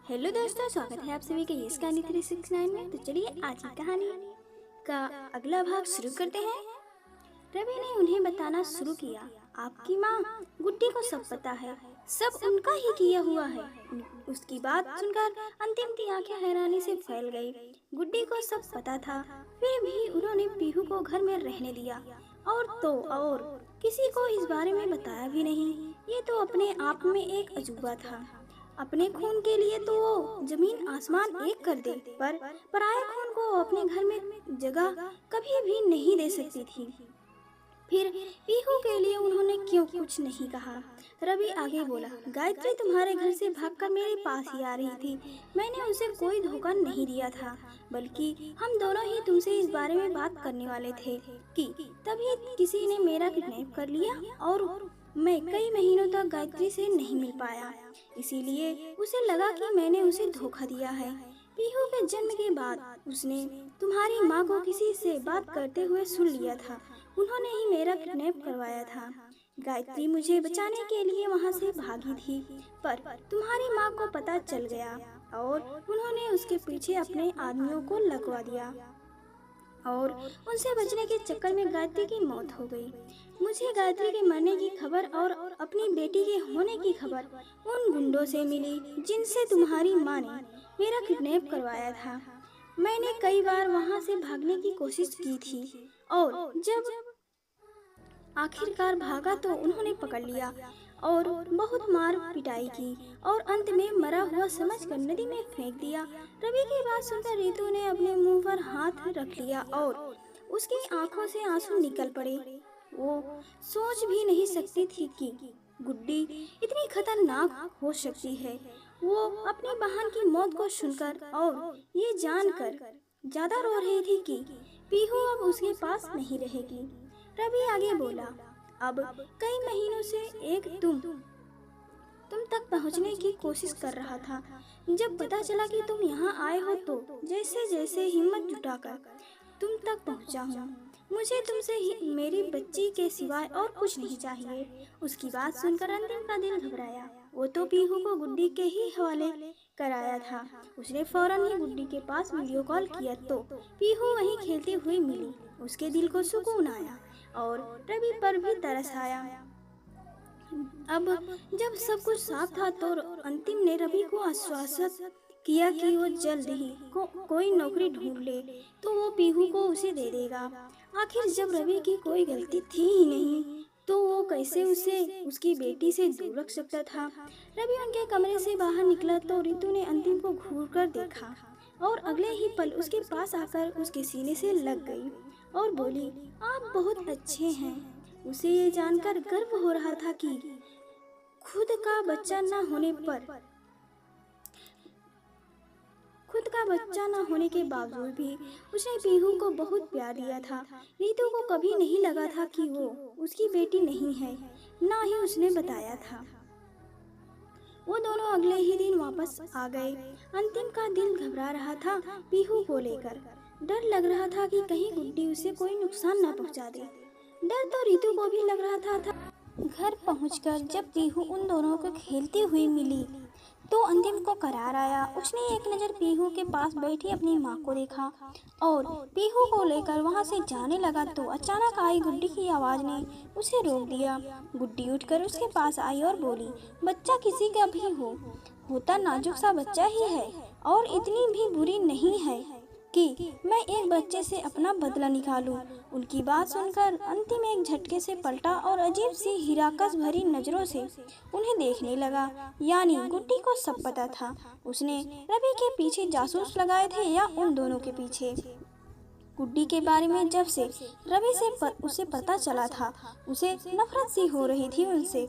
Hello दोस्तों, स्वागत है आप सभी के यस कहानी 369 में। तो चलिए आज की कहानी का अगला भाग शुरू करते हैं। रवि ने उन्हें बताना शुरू किया, आपकी माँ गुड्डी को सब पता है, सब उनका ही किया हुआ है। उसकी बात सुनकर अंतिम की आंखें हैरानी से फैल गई। गुड्डी को सब पता था, फिर भी उन्होंने पीहू को घर में रहने दिया और किसी को इस बारे में बताया भी नहीं। ये तो अपने आप में एक अजूबा था। अपने खून के लिए तो वो जमीन आसमान एक कर दे, पर पराये खून को अपने घर में जगह कभी भी नहीं दे सकती थी। फिर पीहू के लिए उन्होंने क्यों कुछ नहीं कहा। रवि आगे बोला, गायत्री तुम्हारे घर से भागकर मेरे पास ही आ रही थी। मैंने उसे कोई धोखा नहीं दिया था, बल्कि हम दोनों ही तुमसे इस बारे में बात करने वाले थे कि तभी किसी ने मेरा किडनैप कर लिया और मैं कई महीनों तक गायत्री से नहीं मिल पाया। इसीलिए उसे लगा कि मैंने उसे धोखा दिया है। पीहू के जन्म के बाद उसने तुम्हारी माँ को किसी से बात करते हुए सुन लिया था। उन्होंने ही मेरा किडनैप करवाया था। गायत्री मुझे बचाने के लिए वहाँ से भागी थी, पर तुम्हारी माँ को पता चल गया और उन्होंने उसके पीछे अपने आदमियों को लगवा दिया और उनसे बचने के चक्कर में गायत्री की मौत हो गई। मुझे गायत्री के मरने की खबर और अपनी बेटी के होने की खबर उन गुंडों से मिली जिनसे तुम्हारी माँ ने मेरा किडनैप करवाया था। मैंने कई बार वहाँ से भागने की कोशिश की थी और जब आखिरकार भागा तो उन्होंने पकड़ लिया और बहुत मार पिटाई की और अंत में मरा हुआ समझकर नदी में फेंक दिया। रवि की बात सुनकर रितु ने अपने मुंह पर हाथ रख लिया और उसकी आंखों से आंसू निकल पड़े। वो सोच भी नहीं सकती थी कि गुड्डी इतनी खतरनाक हो सकती है। वो अपनी बहन की मौत को सुनकर और ये जानकर ज्यादा रो रही थी कि पीहू अब उसके पास नहीं रहेगी। रवि आगे बोला, अब कई महीनों से एक तुम तक पहुंचने की कोशिश कर रहा था। जब पता चला कि तुम यहाँ आए हो तो जैसे जैसे हिम्मत जुटाकर तुम तक पहुँचा हूँ। मुझे तुमसे ही मेरी बच्ची के सिवाय और कुछ नहीं चाहिए। उसकी बात सुनकर अंतिम का दिल घबराया। वो तो पीहू को गुड्डी के ही हवाले कराया था। उसने फौरन ही गुड्डी के पास वीडियो कॉल किया तो पीहू वहीं खेलती हुई मिली। उसके दिल को सुकून आया और रवि पर भी तरस आया। अब जब सब कुछ साफ था तो अंतिम ने रवि को आश्वासित किया कि वो जल्द ही कोई नौकरी ढूंढ ले तो वो पीहू को उसे दे देगा। आखिर जब रवि की कोई गलती थी ही नहीं तो वो कैसे उसे उसकी बेटी से दूर रख सकता था। रवि उनके कमरे से बाहर निकला तो रितु ने अंतिम को घूर कर देखा और अगले ही पल उसके पास आकर उसके सीने से लग गई और बोली, आप बहुत अच्छे हैं। उसे ये जानकर गर्व हो रहा था कि खुद का बच्चा न होने के बावजूद भी उसने पीहू को बहुत प्यार दिया था। रीतू को कभी नहीं लगा था कि वो उसकी बेटी नहीं है, ना ही उसने बताया था। वो दोनों अगले ही दिन वापस आ गए। अंतिम का दिल घबरा रहा था पीहू को लेकर। डर लग रहा था कि कहीं गुड्डी उसे कोई नुकसान न पहुंचा दे। डर तो रीतू को भी लग रहा था। घर पहुंचकर जब पीहू उन दोनों को खेलती हुई मिली तो अंतिम को करार आया। उसने एक नज़र पीहू के पास बैठी अपनी माँ को देखा और पीहू को लेकर वहाँ से जाने लगा तो अचानक आई गुड्डी की आवाज़ ने उसे रोक दिया। गुड्डी उठकर उसके पास आई और बोली, बच्चा किसी का भी होता नाजुक सा बच्चा ही है और इतनी भी बुरी नहीं है कि मैं एक बच्चे से अपना बदला निकालूं। उनकी बात सुनकर अंतिम एक झटके से पलटा और अजीब सी हिराकस भरी नजरों से उन्हें देखने लगा। यानी गुड्डी को सब पता था। उसने रवि के पीछे जासूस लगाए थे या उन दोनों के पीछे। गुड्डी के बारे में जब से रवि से उसे पता चला था उसे नफरत सी हो रही थी उनसे,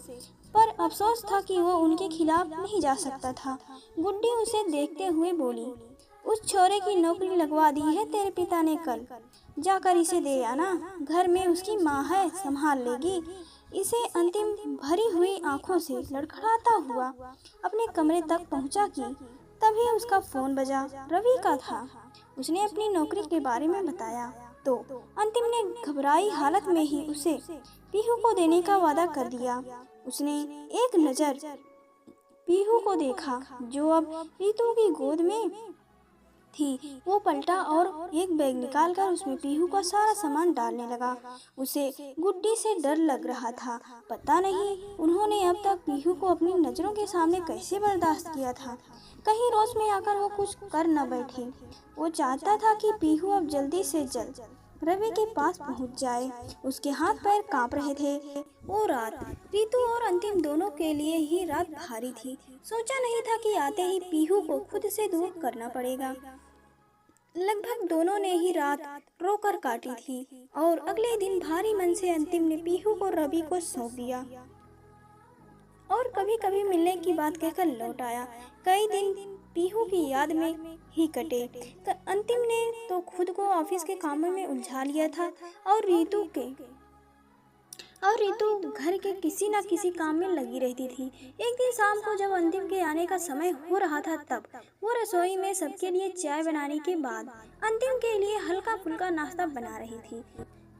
पर अफसोस था कि वो उनके खिलाफ नहीं जा सकता था। गुड्डी उसे देखते हुए बोली, उस छोरे की नौकरी लगवा दी है तेरे पिता ने कल, जाकर इसे दे आना। घर में उसकी माँ है, संभाल लेगी इसे। अंतिम भरी हुई आंखों से लड़खड़ाता हुआ अपने कमरे तक पहुंचा कि तभी उसका फोन बजा। रवि का था। उसने अपनी नौकरी के बारे में बताया तो अंतिम ने घबराई हालत में ही उसे पीहू को देने का वादा कर दिया। उसने एक नज़र पीहू को देखा जो अब रीतू की गोद में थी। वो पलटा और एक बैग निकालकर उसमें पीहू का सारा सामान डालने लगा। उसे गुड्डी से डर लग रहा था। पता नहीं उन्होंने अब तक पीहू को अपनी नजरों के सामने कैसे बर्दाश्त किया था। कहीं रोज में आकर वो कुछ कर न बैठे। वो चाहता था कि पीहू अब जल्दी से जल्द रवि के पास पहुंच जाए। उसके हाथ पैर कांप रहे थे। वो रात रीतू और अंतिम दोनों के लिए ही रात भारी थी। सोचा नहीं था कि आते ही पीहू को खुद से दूर करना पड़ेगा। लगभग दोनों ने ही रात रोकर काटी थी और अगले दिन भारी मन से अंतिम ने पीहू को रवि को सौंप दिया और कभी कभी मिलने की बात कहकर लौट आया। कई दिन पीहू की याद में ही कटे। अंतिम ने तो खुद को ऑफिस के कामों में उलझा लिया था और रीतू घर के किसी न किसी काम में लगी रहती थी। एक दिन शाम को जब अंतिम के आने का समय हो रहा था तब वो रसोई में सबके लिए चाय बनाने के बाद अंतिम के लिए हल्का फुल्का नाश्ता बना रही थी।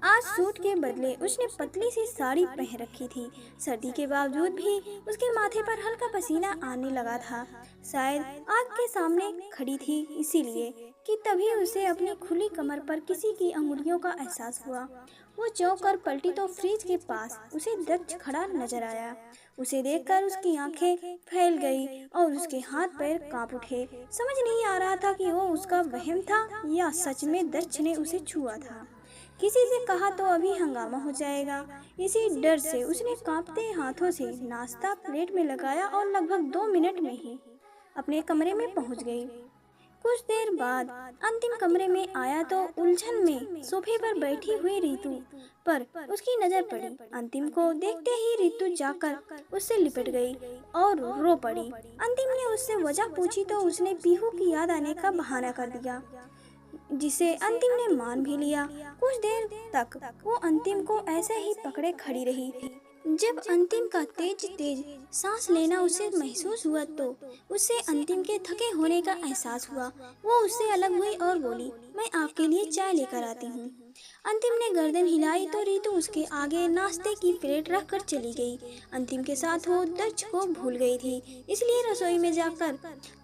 आज सूट के बदले उसने पतली सी साड़ी पहन रखी थी। सर्दी के बावजूद भी उसके माथे पर हल्का पसीना आने लगा था। शायद आग के सामने खड़ी थी इसीलिए कि तभी उसे अपनी खुली कमर पर किसी की अंगुलियों का एहसास हुआ। वो चौंक कर पलटी तो फ्रिज के पास उसे दक्ष खड़ा नजर आया। उसे देखकर उसकी आंखें फैल गई और उसके हाथ पैर कांप उठे। समझ नहीं आ रहा था कि वो उसका वहम था या सच में दक्ष ने उसे छुआ था। किसी से कहा तो अभी हंगामा हो जाएगा। इसी डर से उसने कांपते हाथों से नाश्ता प्लेट में लगाया और लगभग 2 मिनट में ही अपने कमरे में पहुंच गई। कुछ देर बाद अंतिम कमरे में आया तो उलझन में सोफे पर बैठी हुई रीतू पर उसकी नजर पड़ी। अंतिम को देखते ही रीतू जाकर उससे लिपट गई और रो पड़ी। अंतिम ने उससे वजह पूछी तो उसने पीहू की याद आने का बहाना कर दिया, जिसे अंतिम ने मान भी लिया। कुछ देर तक वो अंतिम को ऐसे ही पकड़े खड़ी रही। जब अंतिम का तेज तेज सांस लेना उसे महसूस हुआ तो उसे अंतिम के थके होने का एहसास हुआ। वो उससे अलग हुई और बोली, मैं आपके लिए चाय लेकर आती हूँ। अंतिम ने गर्दन हिलाई तो रीतू उसके आगे नाश्ते की प्लेट रख कर चली गई। अंतिम के साथ वो दक्ष को भूल गई थी, इसलिए रसोई में जाकर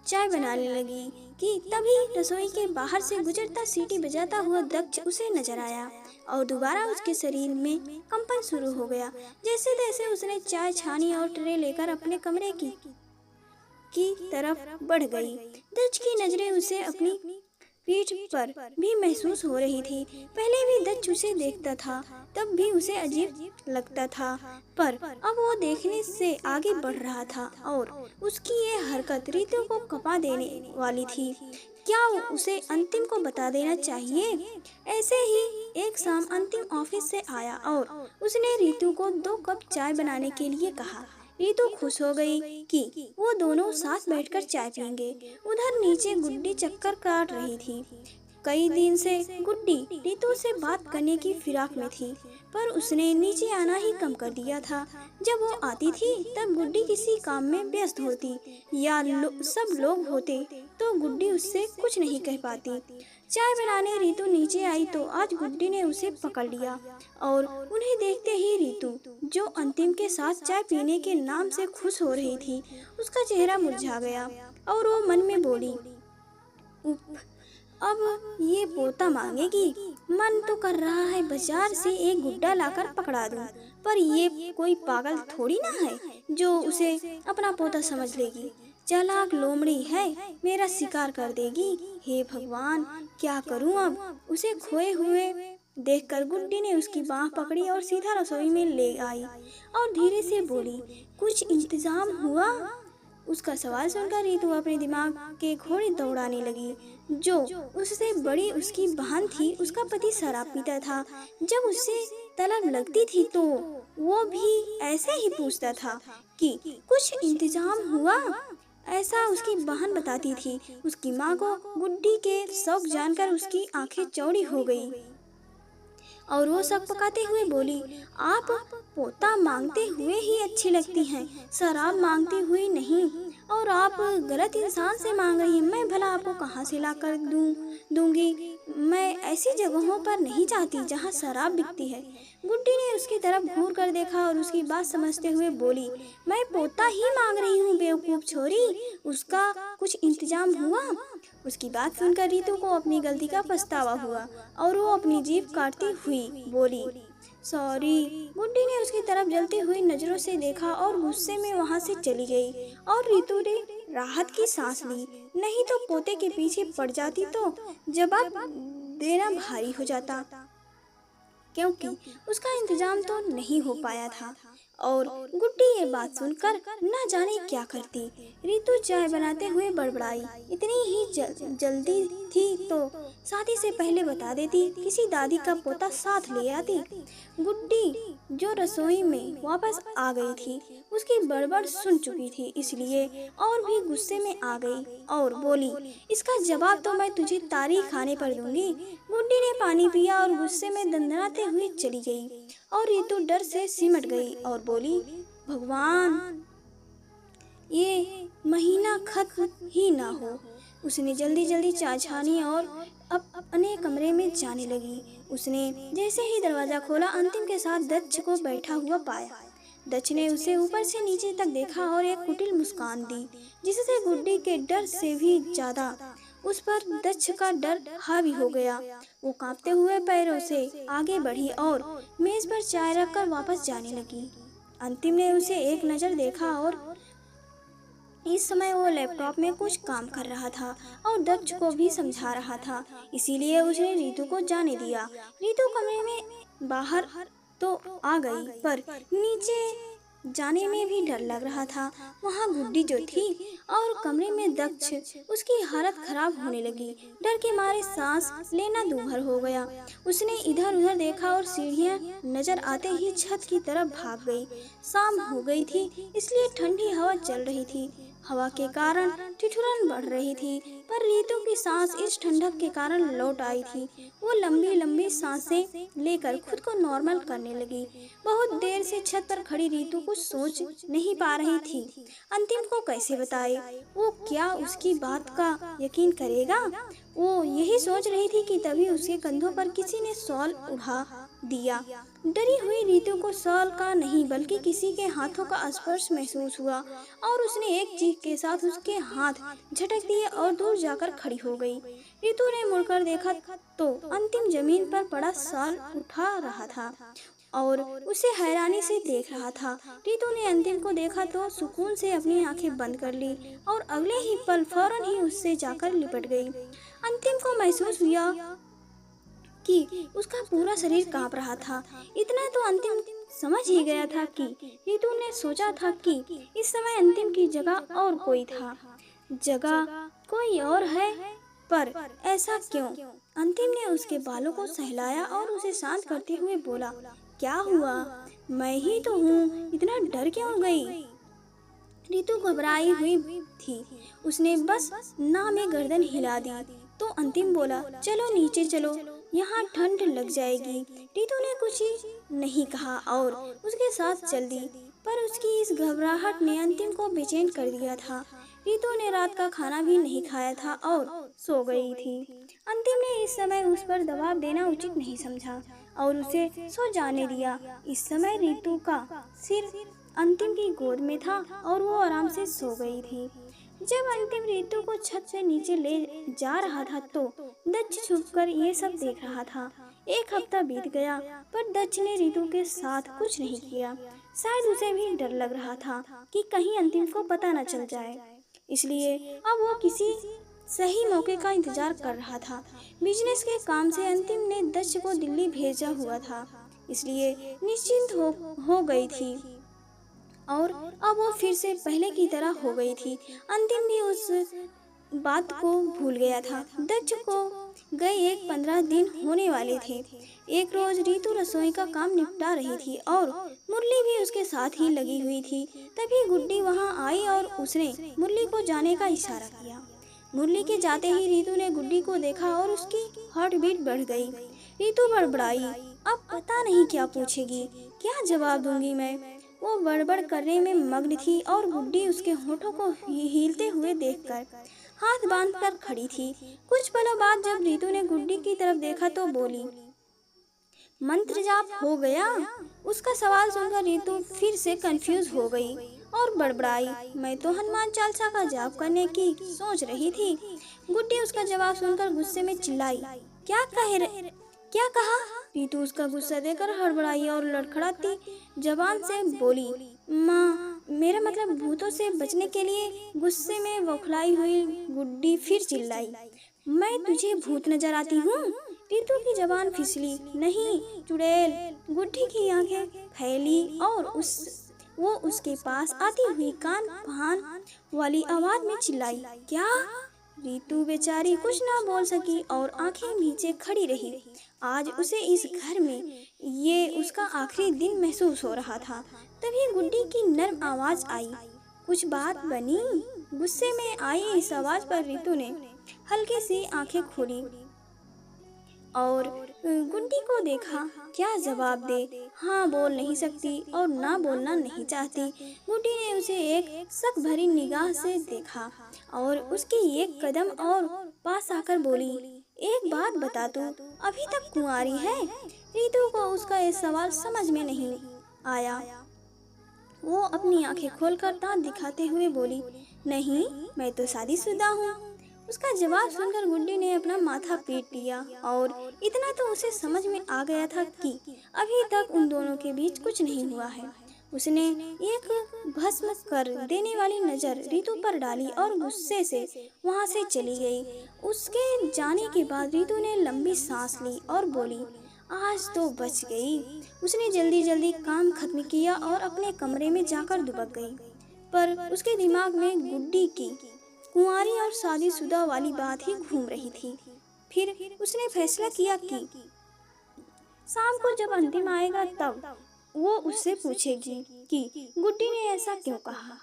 चाय बनाने लगी कि तभी रसोई के बाहर से गुजरता सीटी बजाता हुआ दक्ष उसे नजर आया और दोबारा उसके शरीर में कंपन शुरू हो गया। जैसे तैसे उसने चाय छानी और ट्रे लेकर अपने कमरे की तरफ बढ़ गई। दक्ष की नजरें उसे अपनी पीठ पर भी महसूस हो रही थी। पहले भी दक्ष उसे देखता था तब भी उसे अजीब लगता था, पर अब वो देखने से आगे बढ़ रहा था और उसकी ये हरकत रीतू को कपा देने वाली थी। क्या उसे अंतिम को बता देना चाहिए? ऐसे ही एक शाम अंतिम ऑफिस से आया और उसने रीतू को 2 कप चाय बनाने के लिए कहा। रीतू खुश हो गई कि वो दोनों साथ बैठकर चाय पियेंगे। उधर नीचे गुड्डी चक्कर काट रही थी। कई दिन से गुड्डी रीतू से बात करने की फिराक में थी, पर उसने नीचे आना ही कम कर दिया था। जब वो आती थी तब गुड्डी किसी काम में व्यस्त होती या सब लोग होते तो गुड्डी उससे कुछ नहीं कह पाती। चाय बनाने रीतू नीचे आई तो आज गुड्डी ने उसे पकड़ लिया और उन्हें देखते ही रीतू, जो अंतिम के साथ चाय पीने के नाम से खुश हो रही थी, उसका चेहरा मुरझा गया और वो मन में बोली, उफ, अब ये पोता मांगेगी। मन तो कर रहा है बाजार से एक गुड्डा लाकर पकड़ा दूं, पर ये कोई पागल थोड़ी ना है जो उसे अपना पोता समझ लेगी। चालाक लोमड़ी है, मेरा शिकार कर देगी। हे भगवान, क्या करूं अब? उसे खोए हुए देखकर गुड्डी ने उसकी बाह पकड़ी और सीधा रसोई में ले आई और धीरे से बोली, कुछ इंतजाम हुआ? उसका सवाल सुनकर रीतू अपने दिमाग के घोड़े दौड़ाने लगी। जो उससे बड़ी उसकी बहन थी, उसका पति शराब पीता था। जब उससे तलब लगती थी तो वो भी ऐसे ही पूछता था कि कुछ इंतजाम हुआ? ऐसा उसकी बहन बताती थी। उसकी माँ को गुड्डी के शौक जानकर उसकी आंखें चौड़ी हो गई और वो शक पकाते हुए बोली, आप पोता मांगते हुए ही अच्छी लगती हैं, शराब मांगती हुई नहीं। और आप गलत इंसान से मांग रही हैं। मैं भला आपको कहाँ से ला कर दूंगी। मैं ऐसी जगहों पर नहीं जाती जहाँ शराब बिकती है। गुड्डी ने उसकी तरफ घूर कर देखा और उसकी बात समझते हुए बोली, मैं पोता ही मांग रही हूँ बेवकूफ छोरी, उसका कुछ इंतजाम हुआ। उसकी बात सुनकर रीतू को अपनी गलती का पछतावा हुआ और वो अपनी जीभ काटती हुई बोली, सॉरी। गुड्डी ने उसकी तरफ जलती हुई नजरों से देखा और गुस्से में वहां से चली गई और रीतू ने राहत की सांस ली। नहीं तो पोते के पीछे पड़ जाती तो जवाब देना भारी हो जाता, क्योंकि उसका इंतजाम तो नहीं हो पाया था। और गुड्डी ये बात सुनकर न जाने क्या करती। रीतू चाय बनाते हुए बड़बड़ाई, इतनी ही जल्दी थी तो शादी से पहले बता देती, किसी दादी का पोता साथ ले आती। गुड्डी जो रसोई में वापस आ गई थी, उसकी बड़बड़ सुन चुकी थी, इसलिए और भी गुस्से में आ गई और बोली, इसका जवाब तो मैं तुझे तारीख खाने पर दूंगी। गुड्डी ने पानी पिया और गुस्से में दंदनाते हुए चली गई और रीतू डर से सिमट गई और बोली, भगवान ये महीना खत्म ही ना हो। उसने जल्दी जल्दी चाय छानी और अब अपने कमरे में जाने लगी। उसने जैसे ही दरवाजा खोला, अंतिम के साथ दक्ष को बैठा हुआ पाया। दक्ष ने उसे ऊपर से नीचे तक देखा और एक कुटिल मुस्कान दी, जिससे गुड्डी के डर से भी ज्यादा उस पर दक्ष का डर हावी हो गया। वो कांपते हुए पैरों से आगे बढ़ी और मेज पर चाय रखकर वापस जाने लगी। अंतिम ने उसे एक नजर देखा और इस समय वो लैपटॉप में कुछ काम कर रहा था और दक्ष को भी समझा रहा था, इसीलिए उसने रीतू को जाने दिया। रीतू कमरे में बाहर तो आ गई, पर नीचे जाने में भी डर लग रहा था। वहाँ गुड्डी जो थी और कमरे में दक्ष, उसकी हालत खराब होने लगी। डर के मारे सांस लेना दूभर हो गया। उसने इधर उधर देखा और सीढ़ियाँ नजर आते ही छत की तरफ भाग गई। शाम हो गई थी, इसलिए ठंडी हवा चल रही थी। हवा के कारण ठिठुरन बढ़ रही थी, पर रीतू की सांस इस ठंडक के कारण लौट आई थी। वो लंबी लंबी सांसें लेकर खुद को नॉर्मल करने लगी। बहुत देर से छत पर खड़ी रीतू कुछ सोच नहीं पा रही थी। अंतिम को कैसे बताए, वो क्या उसकी बात का यकीन करेगा। वो यही सोच रही थी कि तभी उसके कंधों पर किसी ने शॉल उठा दिया। डरी हुई रीतू को शॉल का नहीं बल्कि किसी के हाथों का स्पर्श महसूस हुआ और उसने एक चीख के साथ उसके हाथ झटक दिए और दूर जाकर खड़ी हो गई। रीतू ने मुड़कर देखा तो अंतिम जमीन पर पड़ा शॉल उठा रहा था और उसे हैरानी से देख रहा था। रीतू ने अंतिम को देखा तो सुकून से अपनी आंखें बंद कर ली और अगले ही पल फौरन ही उससे जाकर लिपट गई। अंतिम को महसूस हुआ कि उसका पूरा शरीर कांप रहा था। इतना तो अंतिम समझ ही गया था कि रीतू ने सोचा था कि इस समय अंतिम की जगह और कोई था। जगह कोई और है, पर ऐसा क्यों? अंतिम ने उसके बालों को सहलाया और उसे शांत करते हुए बोला, क्या हुआ? मैं ही तो हूँ, इतना डर क्यों गई? रीतू घबराई हुई थी। उसने बस ना में गर्दन हिला दी तो अंतिम बोला, चलो नीचे चलो, यहाँ ठंड लग जाएगी। रीतू ने कुछ नहीं कहा और उसके साथ चल दी, पर उसकी इस घबराहट ने अंतिम को बेचैन कर दिया था। रीतू ने रात का खाना भी नहीं खाया था और सो गई थी। अंतिम ने इस समय उस पर दबाव देना उचित नहीं समझा और उसे सो जाने दिया। इस समय रीतू का सिर अंतिम की गोद में था और वो आराम से सो गई थी। जब अंतिम रीतू को छत से नीचे ले जा रहा था तो दक्ष छुपकर ये सब देख रहा था। एक हफ्ता बीत गया, पर दक्ष ने रीतू के साथ कुछ नहीं किया। शायद उसे भी डर लग रहा था कि कहीं अंतिम को पता न चल जाए, इसलिए अब वो किसी सही मौके का इंतजार कर रहा था। बिजनेस के काम से अंतिम ने दक्ष को दिल्ली भेजा हुआ था, इसलिए निश्चिंत हो गई थी और अब वो फिर से पहले की तरह हो गई थी। अंतिम भी उस बात को भूल गया था। दक्ष को गए 15 दिन होने वाले थे। एक रोज रीतू रसोई का काम निपटा रही थी और मुरली भी उसके साथ ही लगी हुई थी। तभी गुड्डी वहां आई और उसने मुरली को जाने का इशारा किया। मुरली के जाते ही रीतू ने गुड्डी को देखा और उसकी हार्ट बीट बढ़ गई। रीतू बड़बड़ाई, अब पता नहीं क्या पूछेगी, क्या जवाब दूंगी मैं। वो बड़बड़ करने में मग्न थी और गुड्डी उसके होठों को हिलते हुए देखकर हाथ बांधकर खड़ी थी। कुछ पलों बाद जब रीतू ने गुड्डी की तरफ देखा तो बोली, मंत्र जाप हो गया? उसका सवाल सुनकर रीतू फिर से कंफ्यूज हो गई और बड़बड़ाई, मैं तो हनुमान चालीसा का जाप करने की सोच रही थी। गुड्डी उसका जवाब सुनकर गुस्से में चिल्लाई, क्या कहा? रीतू उसका गुस्सा देकर हड़बड़ाई और लड़खड़ाती जबान से बोली, माँ, मेरा मतलब भूतों से बचने के लिए। गुस्से में बौखलाई हुई गुड्डी फिर चिल्लाई, मैं तुझे भूत नजर आती हूँ? रीतू की जबान फिसली, नहीं चुड़ैल। गुड्डी की आंखें फैली और वो उसके पास आती हुई कान फान वाली आवाज में चिल्लाई, क्या? रीतू बेचारी कुछ ना बोल सकी और आंखें नीचे खड़ी रही। आज उसे इस घर में ये उसका आखिरी दिन महसूस हो रहा था। तभी गुड्डी की नर्म आवाज आई, कुछ बात बनी? गुस्से में आई इस आवाज पर रीतू ने हल्की सी आंखें खोली और गुड्डी को देखा। क्या जवाब दे? हाँ बोल नहीं सकती और ना बोलना नहीं चाहती। गुड्डी ने उसे एक शक भरी निगाह से देखा और उसके एक कदम और पास आकर बोली, एक बात बता, तू अभी तक कुंवारी है? रीतू को उसका ये सवाल समझ में नहीं आया। वो अपनी आंखें खोलकर दांत दिखाते हुए बोली, नहीं, मैं तो शादीशुदा हूँ। उसका जवाब सुनकर गुड्डी ने अपना माथा पीट लिया और इतना तो उसे समझ में आ गया था कि अभी तक उन दोनों के बीच कुछ नहीं हुआ है। उसने एक भस्म कर देने वाली नजर रीतू पर डाली और गुस्से से वहां से चली गई। उसके जाने के बाद रीतू ने लंबी सांस ली और बोली, आज तो बच गई। उसने जल्दी जल्दी काम खत्म किया और अपने कमरे में जाकर दुबक गई। पर उसके दिमाग में गुड्डी की कुंवारी और शादीशुदा वाली बात ही घूम रही थी। फिर उसने फैसला किया कि शाम को जब अंतिम आएगा तब वो उससे पूछेगी कि गुड्डी ने ऐसा क्यों कहा,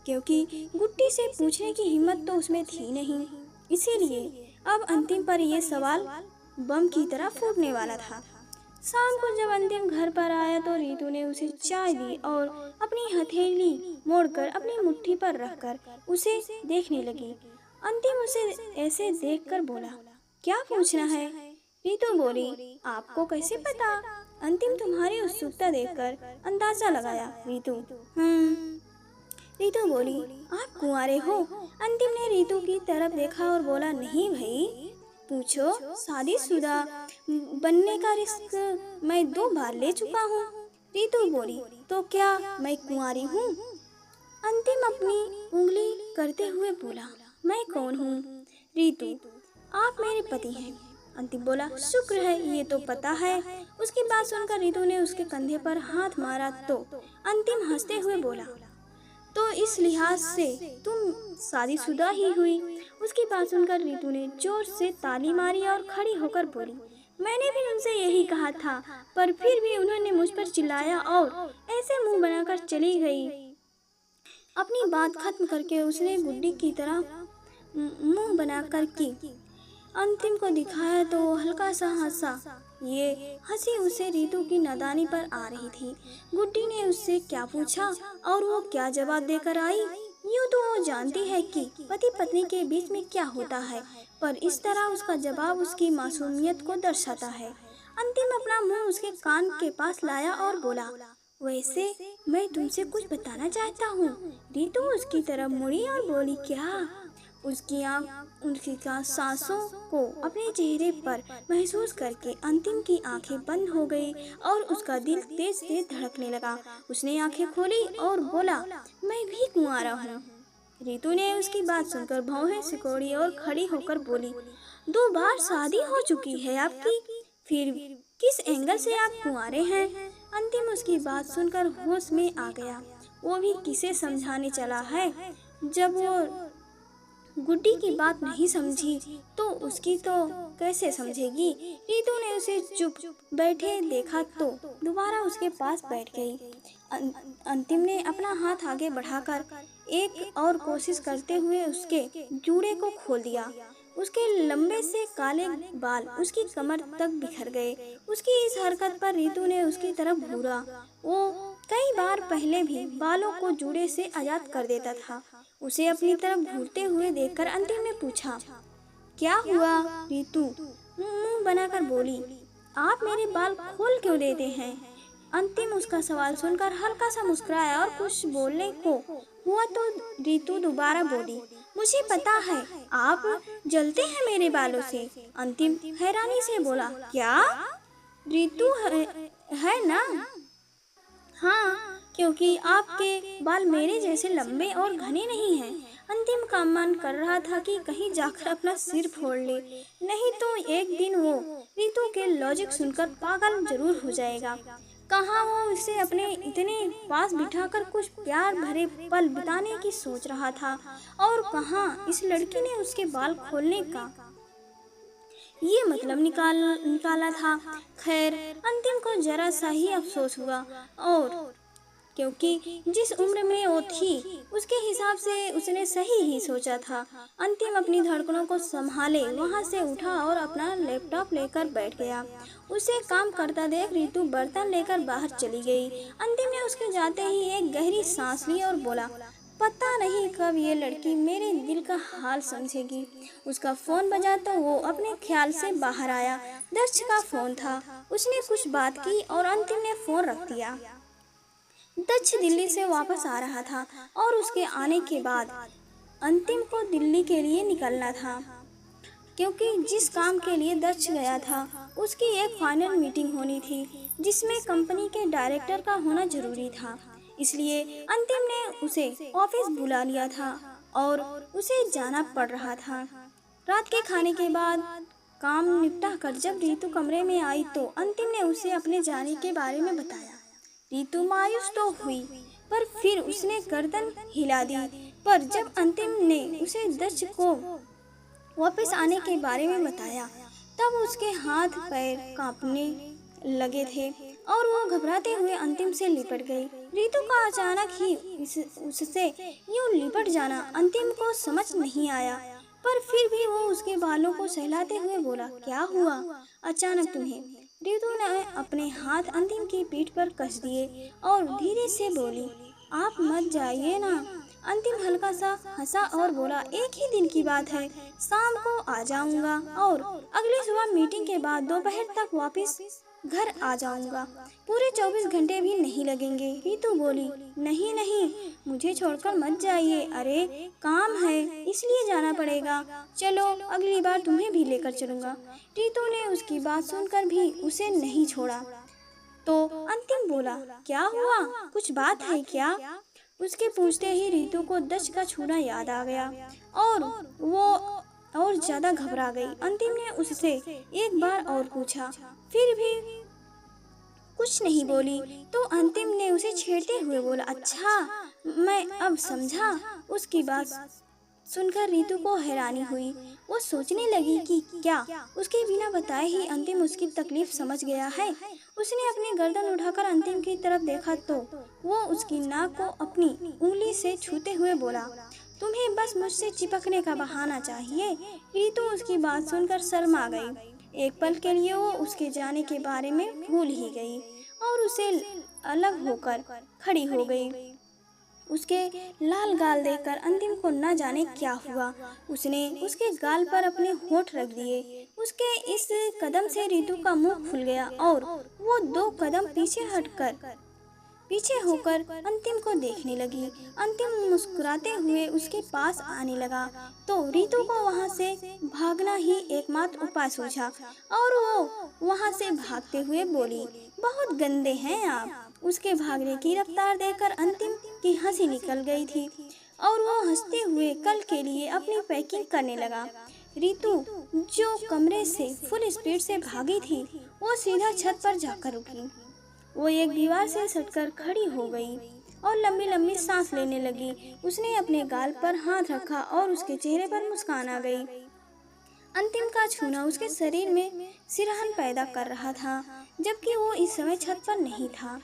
क्योंकि गुड्डी से पूछने की हिम्मत तो उसमें थी नहीं। इसीलिए अब अंतिम पर यह सवाल बम की तरह फूटने वाला था। शाम को जब अंतिम घर पर आया तो रीतू ने उसे चाय दी और अपनी हथेली मोड़कर अपनी मुट्ठी पर रखकर उसे देखने लगी। अंतिम उसे ऐसे देखकर बोला, क्या पूछना है? रीतू बोली, आपको कैसे पता? अंतिम तुम्हारी उत्सुकता देखकर अंदाजा लगाया। रीतू बोली, आप कुंवारे हो? अंतिम ने रीतू की तरफ देखा और बोला, नहीं भाई, पूछो, शादीशुदा बनने का रिस्क मैं 2 बार ले चुका हूँ। रीतू बोली, तो क्या मैं कुंवारी हूँ? अंतिम अपनी उंगली करते हुए बोला, मैं कौन हूँ? रीतू, आप मेरे पति हैं। अंतिम बोला, शुक्र है, ये तो पता है। उसकी बात सुनकर रीतू ने उसके कंधे पर हाथ मारा तो अंतिम हंसते हुए बोला, तो इस लिहाज से तुम शादीशुदा ही हुई। उसकी बात सुनकर रीतू ने जोर से ताली मारी और खड़ी होकर बोली, मैंने भी उनसे यही कहा था, पर फिर भी उन्होंने मुझ पर चिल्लाया और ऐसे मुंह बनाकर चली गई। अपनी बात खत्म करके उसने गुड्डी की तरह मुंह बनाकर की अंतिम को दिखाया तो हल्का सा हंसा। ये हंसी उसे रीतू की नादानी पर आ रही थी। गुड्डी ने उससे क्या पूछा और वो क्या जवाब देकर आई? यूँ तो वो जानती है कि पति पत्नी के बीच में क्या होता है, पर इस तरह उसका जवाब उसकी मासूमियत को दर्शाता है। अंतिम अपना मुंह उसके कान के पास लाया और बोला, वैसे मैं तुमसे कुछ बताना चाहता हूँ। रीतू उसकी तरफ मुड़ी और बोली, क्या? उनकी सांसों को अपने चेहरे पर महसूस करके अंतिम की आंखें बंद हो गई और उसका दिल तेज तेज धड़कने लगा। उसने आंखें खोली और बोला, मैं भी कुंवारा हूँ। रीतू ने उसकी बात सुनकर भौहें सिकोड़ी और खड़ी होकर बोली, 2 बार शादी हो चुकी है आपकी, फिर किस एंगल से आप कुंवारे हैं? अंतिम उसकी बात सुनकर होश में आ गया। वो भी किसे समझाने चला है। जब वो गुड्डी की बात नहीं समझी तो उसकी तो कैसे समझेगी। रीतू ने उसे चुप बैठे देखा तो दोबारा उसके पास बैठ गई। अंतिम ने अपना हाथ आगे बढ़ाकर एक और कोशिश करते हुए उसके जूड़े को खोल दिया। उसके लंबे से काले बाल उसकी कमर तक बिखर गए। उसकी इस हरकत पर रीतू ने उसकी तरफ घूरा। वो कई बार पहले भी बालों को जूड़े से आजाद कर देता था। उसे अपनी तरफ घूरते हुए देखकर अंतिम ने पूछा, क्या हुआ? रितु मुंह बनाकर बोली, आप मेरे बाल खोल क्यों देते हैं? अंतिम उसका सवाल सुनकर हल्का सा मुस्कुराया और कुछ बोलने को हुआ तो रितु दोबारा बोली, मुझे पता है आप जलते हैं मेरे बालों से। अंतिम हैरानी से बोला, क्या? रितु है ना? हाँ, क्योंकि आपके बाल मेरे जैसे लंबे और घने नहीं हैं। अंतिम का मन कर रहा था कि कहीं जाकर अपना सिर फोड़ ले, नहीं तो एक दिन वो रितु के लॉजिक सुनकर पागल जरूर हो जाएगा। कहाँ वो इसे अपने इतने पास बिठाकर कुछ प्यार भरे पल बिताने की सोच रहा था, और कहाँ इस लड़की ने उसके बाल खोलने का ये मतलब निकाला था। खैर, अंतिम को जरा सा ही अफसोस हुआ, और क्योंकि जिस उम्र में वो थी उसके हिसाब से उसने सही ही सोचा था। अंतिम अपनी धड़कनों को संभाले वहां से उठा और अपना लैपटॉप लेकर बैठ गया। उसे काम करता देख रितु बर्तन लेकर बाहर चली गई। अंतिम ने उसके जाते ही एक गहरी सांस ली और बोला, पता नहीं कब ये लड़की मेरे दिल का हाल समझेगी। उसका फोन बजा तो वो अपने ख्याल से बाहर आया। दर्श का फोन था। उसने कुछ बात की और अंतिम ने फोन रख दिया। दक्ष दिल्ली से वापस आ रहा था और उसके आने के बाद अंतिम को दिल्ली के लिए निकलना था, क्योंकि जिस काम के लिए दक्ष गया था उसकी एक फाइनल मीटिंग होनी थी जिसमें कंपनी के डायरेक्टर का होना जरूरी था। इसलिए अंतिम ने उसे ऑफिस बुला लिया था और उसे जाना पड़ रहा था। रात के खाने के बाद काम निपटा कर जब रितु कमरे में आई तो अंतिम ने उसे अपने जाने के बारे में बताया। रितु मायूस तो हुई, पर फिर उसने गर्दन हिला दी। पर जब अंतिम ने उसे दक्ष को वापस आने के बारे में बताया तब उसके हाथ पैर कांपने लगे थे और वो घबराते हुए अंतिम से लिपट गई। रितु का अचानक ही उससे यूं लिपट जाना अंतिम को समझ नहीं आया, पर फिर भी वो उसके बालों को सहलाते हुए बोला, क्या हुआ अचानक तुम्हें? रितु ने अपने हाथ अंतिम की पीठ पर कस दिए और धीरे से बोली, आप मत जाइए ना। अंतिम हल्का सा हंसा और बोला, एक ही दिन की बात है, शाम को आ जाऊंगा और अगली सुबह मीटिंग के बाद दोपहर तक वापस घर आ जाऊंगा। पूरे 24 घंटे भी नहीं लगेंगे। रितु बोली, नहीं नहीं, मुझे छोड़कर मत जाइए। अरे काम है इसलिए जाना पड़ेगा। चलो अगली बार तुम्हें भी लेकर चलूंगा। रितु ने उसकी बात सुनकर भी उसे नहीं छोड़ा तो अंतिम बोला, क्या हुआ, कुछ बात है क्या? उसके पूछते ही रितु को दक्ष का छूना याद आ गया और वो और ज्यादा घबरा गई। अंतिम ने उससे एक बार और पूछा, फिर भी कुछ नहीं बोली तो अंतिम ने उसे छेड़ते हुए बोला, अच्छा मैं अब समझा। उसकी बात सुनकर रितु को हैरानी हुई। वो सोचने लगी कि क्या उसके बिना बताए ही अंतिम उसकी तकलीफ समझ गया है। उसने अपनी गर्दन उठाकर अंतिम की तरफ देखा तो वो उसकी नाक को अपनी उंगली से छूते हुए बोला, तुम्हें बस मुझसे चिपकने का बहाना चाहिए। रितु उसकी बात सुनकर शर्मा गई। एक पल के लिए वो उसके जाने के बारे में भूल ही गई और उसे अलग होकर खड़ी हो गई। उसके लाल गाल देखकर अंतिम को न जाने क्या हुआ। उसने उसके गाल पर अपने होठ रख दिए। उसके इस कदम से रितु का मुंह खुल गया और वो 2 कदम पीछे होकर अंतिम को देखने लगी। अंतिम मुस्कुराते हुए उसके पास आने लगा तो रितु को वहां से भागना ही एकमात्र उपाय सूझा और वो वहां से भागते हुए बोली, बहुत गंदे हैं आप। उसके भागने की रफ्तार देखकर अंतिम की हंसी निकल गई थी और वो हंसते हुए कल के लिए अपनी पैकिंग करने लगा। रितु जो कमरे से फुल स्पीड से भागी थी वो सीधा छत पर जाकर रुकी। वो एक दीवार से सटकर खड़ी हो गई और लंबी लंबी सांस लेने लगी। उसने अपने गाल पर हाथ रखा और उसके चेहरे पर मुस्कान आ गई। अंतिम का छूना उसके शरीर में सिरहन पैदा कर रहा था, जबकि वो इस समय छत पर नहीं था।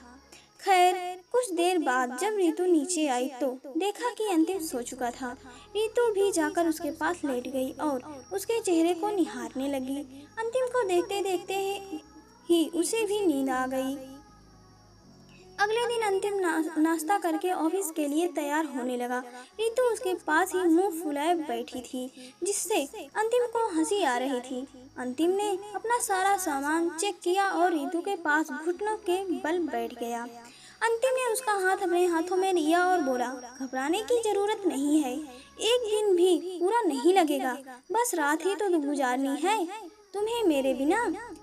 खैर, कुछ देर बाद जब रितु नीचे आई तो देखा कि अंतिम सो चुका था। रितु भी जाकर उसके पास लेट गई और उसके चेहरे को निहारने लगी। अंतिम को देखते देखते ही उसे भी नींद आ गई। अगले दिन अंतिम नाश्ता करके ऑफिस के लिए तैयार होने लगा। रितु उसके पास ही मुंह फुलाए बैठी थी, जिससे अंतिम को हंसी आ रही थी। अंतिम ने अपना सारा सामान चेक किया और रितु के पास घुटनों के बल बैठ गया। अंतिम ने उसका हाथ अपने हाथों में लिया और बोला, घबराने की जरूरत नहीं है, एक दिन भी पूरा नहीं लगेगा, बस रात ही तो गुजारनी है तुम्हें मेरे बिना।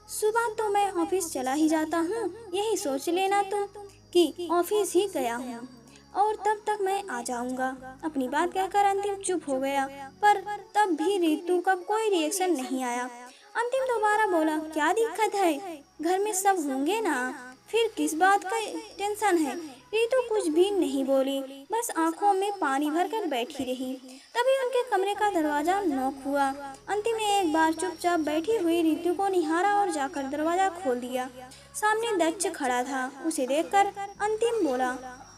सुबह तो मैं ऑफिस चला ही जाता हूँ, यही सोच लेना तुम कि ऑफिस ही गया हूँ और तब तक मैं आ जाऊंगा। अपनी बात कहकर अंतिम चुप हो गया, पर तब भी रितु का कोई रिएक्शन नहीं आया। अंतिम दोबारा बोला, क्या दिक्कत है, घर में सब होंगे ना, फिर किस बात का टेंशन है। रितु कुछ भी नहीं बोली, बस आंखों में पानी भरकर बैठी रही। तभी उनके कमरे का दरवाजा नॉक हुआ। अंतिम ने एक बार चुपचाप बैठी हुई रितु को निहारा और जाकर दरवाजा खोल दिया। सामने दक्ष खड़ा था। उसे देखकर अंतिम बोला,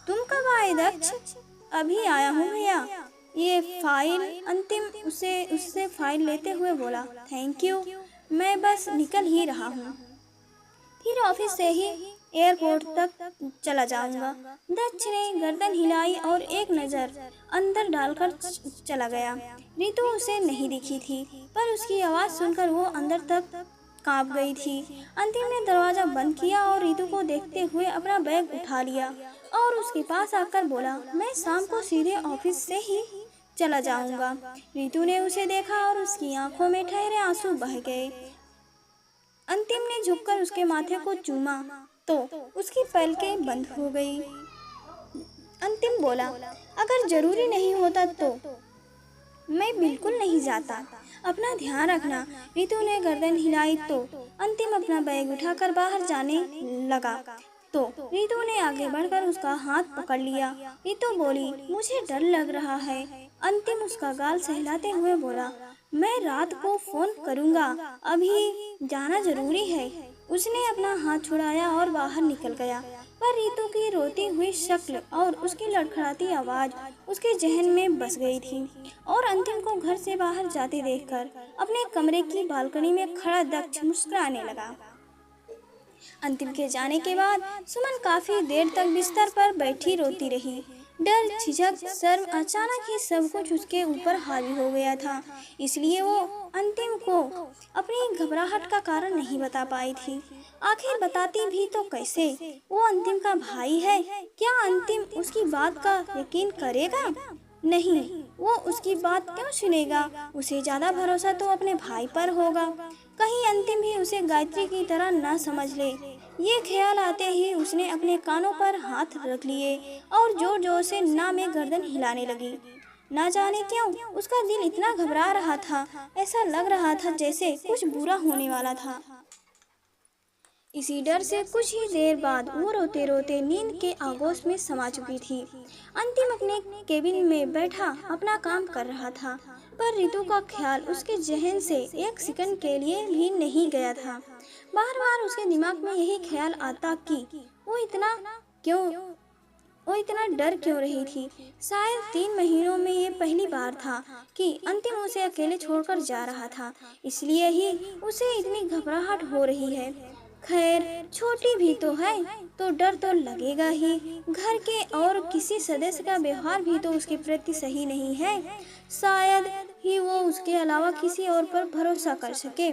तुम कब आए दक्ष? अभी आया हूँ भैया, ये फाइल। अंतिम उससे फाइल लेते हुए बोला, थैंक यू, मैं बस निकल ही रहा हूँ, फिर ऑफिस से ही एयरपोर्ट तक चला जाऊंगा। दक्ष ने गर्दन हिलाई और एक नज़र अंदर डालकर चला गया। रितु उसे नहीं दिखी थी, पर उसकी आवाज़ सुनकर वो अंदर तक कांप गई थी। अंतिम ने दरवाज़ा बंद किया और रितु को देखते हुए अपना बैग उठा लिया और उसके पास आकर बोला, मैं शाम को सीधे ऑफिस से ही चला जाऊंगा। रितु ने उसे देखा और उसकी आंखों में ठहरे आंसू बह गए। अंतिम ने झुककर उसके माथे को चूमा तो उसकी पलकें बंद हो गई। अंतिम बोला, अगर जरूरी नहीं होता तो मैं बिल्कुल नहीं जाता, अपना ध्यान रखना। रितु ने गर्दन हिलाई तो अंतिम अपना बैग उठाकर बाहर जाने लगा, तो रितु ने आगे बढ़कर उसका हाथ पकड़ लिया। रितु बोली, मुझे डर लग रहा है। अंतिम उसका गाल सहलाते हुए बोला, मैं रात को फोन करूँगा, अभी जाना जरूरी है। उसने अपना हाथ छुड़ाया और बाहर निकल गया, पर रितु की रोती हुई शक्ल और उसकी लड़खड़ाती आवाज़ उसके जहन में बस गई थी। और अंतिम को घर से बाहर जाते देखकर अपने कमरे की बालकनी में खड़ा दक्ष मुस्कुराने लगा। अंतिम के जाने के बाद सुमन काफी देर तक बिस्तर पर बैठी रोती रही। डर, झिझक, शर्म, अचानक ही सब कुछ उसके ऊपर हावी हो गया था, इसलिए वो अंतिम को अपनी घबराहट का कारण नहीं बता पाई थी। आखिर बताती भी तो कैसे? वो अंतिम का भाई है, क्या अंतिम उसकी बात का यकीन करेगा? नहीं, वो उसकी बात क्यों सुनेगा? उसे ज्यादा भरोसा तो अपने भाई पर होगा। कहीं अंतिम भी उसे गायत्री की तरह न समझ ले। ये ख्याल आते ही उसने अपने कानों पर हाथ रख लिए और जोर जोर से ना में गर्दन हिलाने लगी। ना जाने क्यों उसका दिल इतना घबरा रहा था, ऐसा लग रहा था जैसे कुछ बुरा होने वाला था। इसी डर से कुछ ही देर बाद वो रोते रोते नींद के आगोश में समा चुकी थी। अंतिम अपने केबिन में बैठा अपना काम कर रहा था, पर रितु का ख्याल उसके जहन से एक सेकंड के लिए भी नहीं गया था। बार बार उसके दिमाग में यही ख्याल आता कि वो इतना डर क्यों रही थी। शायद 3 महीनों में ये पहली बार था कि अंतिम उसे अकेले छोड़कर जा रहा था, इसलिए ही उसे इतनी घबराहट हो रही है। खैर, छोटी भी तो है तो डर तो लगेगा ही। घर के और किसी सदस्य का व्यवहार भी तो उसके प्रति सही नहीं है, शायद ही वो उसके अलावा किसी और पर भरोसा कर सके।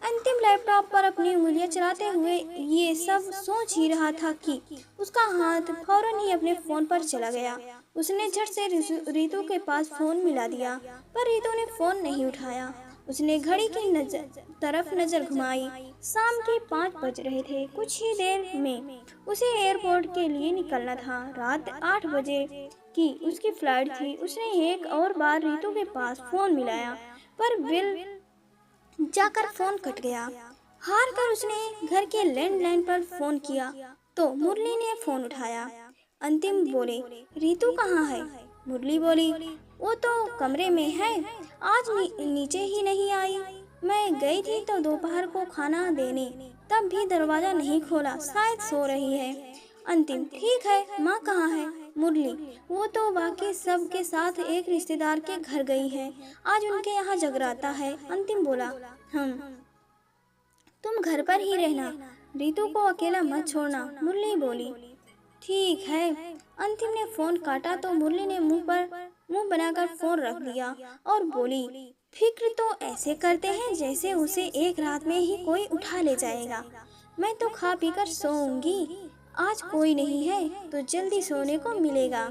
अंतिम लैपटॉप पर अपनी उंगलियां चलाते हुए ये सब सोच ही रहा था कि उसका हाथ फौरन ही अपने फोन पर चला गया। उसने झट से रितु के पास फोन मिला दिया, पर रितु ने फोन नहीं उठाया। उसने घड़ी की तरफ नजर घुमाई। शाम के 5 बज रहे थे। कुछ ही देर में उसे एयरपोर्ट के लिए निकलना था। रात 8 बजे की उसकी फ्लाइट थी। उसने एक और बार रितु के पास फोन मिलाया, पर बिल जाकर फोन कट गया। हार कर उसने घर के लैंडलाइन पर फोन किया तो मुरली ने फोन उठाया। अंतिम बोले, रितु कहाँ है? मुरली बोली, वो तो कमरे में है, आज नीचे ही नहीं आई। मैं गई थी तो दोपहर को खाना देने, तब भी दरवाजा नहीं खोला, शायद सो रही है। अंतिम, ठीक है, माँ कहाँ है? मुरली, वो तो बाकी सब के साथ एक रिश्तेदार के घर गई है, आज उनके यहाँ जगराता है। अंतिम बोला, तुम घर पर ही रहना, रितु को अकेला मत छोड़ना। मुरली बोली, ठीक है। अंतिम ने फोन काटा तो मुरली ने मुंह बनाकर फोन रख दिया और बोली, फिक्र तो ऐसे करते हैं जैसे उसे एक रात में ही कोई उठा ले जाएगा। मैं तो खा पी कर सोऊंगी। आज कोई नहीं है तो जल्दी सोने को मिलेगा।